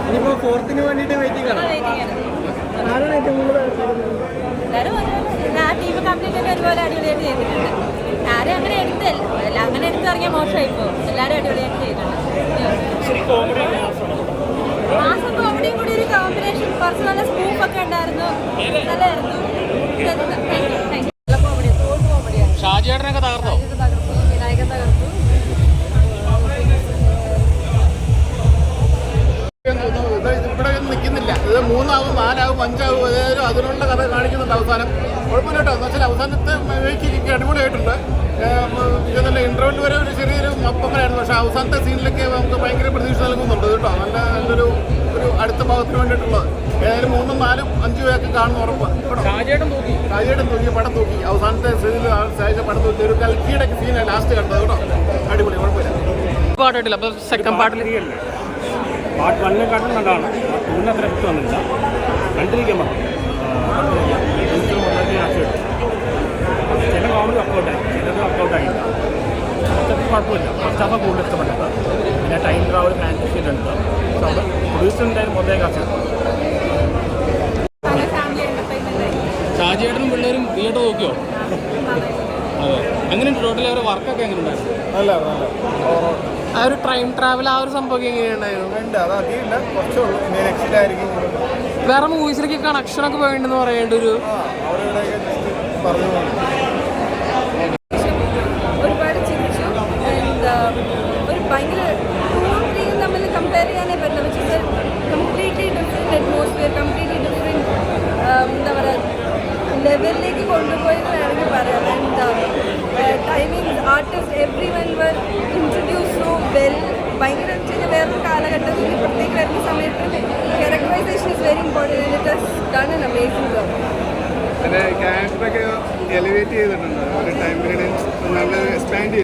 ഇനിയിപ്പോ ഫോർത്തിന് വേണ്ടിട്ട് വെയിറ്റിംഗ് ആണ്. ആരാണ് ഏറ്റവും കൂടുതൽ ടീം കംപ്ലീറ്റ് ഒരുപോലെ അടിപൊളിയായിട്ട് ചെയ്തിട്ടുണ്ട്. ആരും അങ്ങനെ എടുത്തല്ല, അങ്ങനെ എടുത്തിറങ്ങിയ മോശമായി പോകും. എല്ലാവരും അടിപൊളിയായിട്ട് ചെയ്തിട്ടുണ്ട്. മാസം കോമഡിയും കൂടി ഒരു കോമ്പിനേഷൻ, കുറച്ച് നല്ല സ്കൂപ്പൊക്കെ ഉണ്ടായിരുന്നു, നല്ലതായിരുന്നു. നല്ല കോമഡി, കോമഡിയാണ്. ഷാജിയേട്ടനൊക്കെ തകർത്തോ? വിനായകൻ തകർത്തു. ഇവിടെ നിൽക്കുന്നില്ല. ഇത് 3 ആവും 4 ആവും 5 ആവും ഏതായാലും അതിനുള്ള കഥ കാണിക്കുന്നുണ്ട്. അവസാനം കുഴപ്പമില്ല കേട്ടോ. എന്ന് വെച്ചാൽ അവസാനത്തെ മേക്കിക്ക് അടിപൊളിയായിട്ടുണ്ട്. ഇതല്ല ഇന്റർവെൽ വരെ ഒരു ചെറിയൊരു മപ്പങ്ങനായിരുന്നു. പക്ഷേ അവസാനത്തെ സീനിലൊക്കെ നമുക്ക് ഭയങ്കര പ്രതീക്ഷ നൽകുന്നുണ്ട് കേട്ടോ. നല്ലൊരു അടുത്ത ഭാഗത്തിന് വേണ്ടിയിട്ടുള്ളത്. ഏതായാലും 3, 4, 5 പേർക്ക് കാണുന്ന ഉറപ്പ്. ഷാജിയേട്ടൻ തൂക്കി പടം തൂക്കി. അവസാനത്തെ സീനിൽ പടം തൂക്കി ഒരു കൽക്കിയുടെ സീനാണ് ലാസ്റ്റ് കണ്ടത് കേട്ടോ. അടിപൊളി, കുഴപ്പമില്ല. പാട്ടിട്ടില്ല. അപ്പോൾ സെക്കൻഡ് പാർട്ടിൽ പാർട്ട് 1-നെക്കാട്ടും നല്ലതാണ്. പാർട്ട് 2 അത്ര ഇഷ്ടം വന്നില്ല. കണ്ടിരിക്കാൻ പറഞ്ഞു. ചില കോമഡി വർക്കൗട്ടായി, ചിലത് വർക്കൗട്ടായില്ല. മൊത്തത്തിൽ കുഴപ്പമില്ല. ഫസ്റ്റ് ഹാഫ് കൂടുതൽ ഇഷ്ടപ്പെട്ടത്. പിന്നെ ടൈം ട്രാവൽ ഫാൻറ്റസി ഉണ്ട്. പക്ഷെ അത് പ്രൊഡ്യൂസറിൻ്റെ മൊത്തം കാശ്. ഷാജിയേട്ടനും പിള്ളേരും തിയേറ്റർ നോക്കിയോ? അതെ. എങ്ങനെയുണ്ട് ടോട്ടലി അവരുടെ വർക്കൊക്കെ എങ്ങനെ ഉണ്ടായിരുന്നു? നല്ല ആ ഒരു ടൈം ട്രാവൽ ആ ഒരു സംഭവം എങ്ങനെയുണ്ടായിരുന്നു? അത് അധികമില്ല, കുറച്ചേ ഉള്ളൂ. ഇനി നെക്സ്റ്റിലായിരിക്കും വേറെ മൂവീസിലേക്ക് കണക്ഷനൊക്കെ പോയിട്ടുണ്ടെന്ന് പറയേണ്ട ഒരു പറഞ്ഞു. ഒരുപാട് ചിരിച്ചു. ഒരു ഭയങ്കര 2ഉം 3ഉം തമ്മിൽ കമ്പയർ ചെയ്യാനേ പറ്റില്ല. പക്ഷേ completely different atmosphere, completely different എന്താ പറയുക ലെവലിലേക്ക് കൊണ്ടുപോയെന്ന് വേണമെങ്കിൽ പറയാം. Timing artist every one were introduce so well. ഭയങ്കര വേറൊരു കാലഘട്ടത്തിൽ ഇപ്പോഴത്തേക്ക് വരുന്ന സമയത്ത് characterization is very important and it has done an amazing job. ക്യാരക്ടറൊക്കെ എലിവേറ്റ് ചെയ്തിട്ടുണ്ട്. ഒരു ടൈം പീരീഡ് നല്ല എക്സ്പാൻഡ്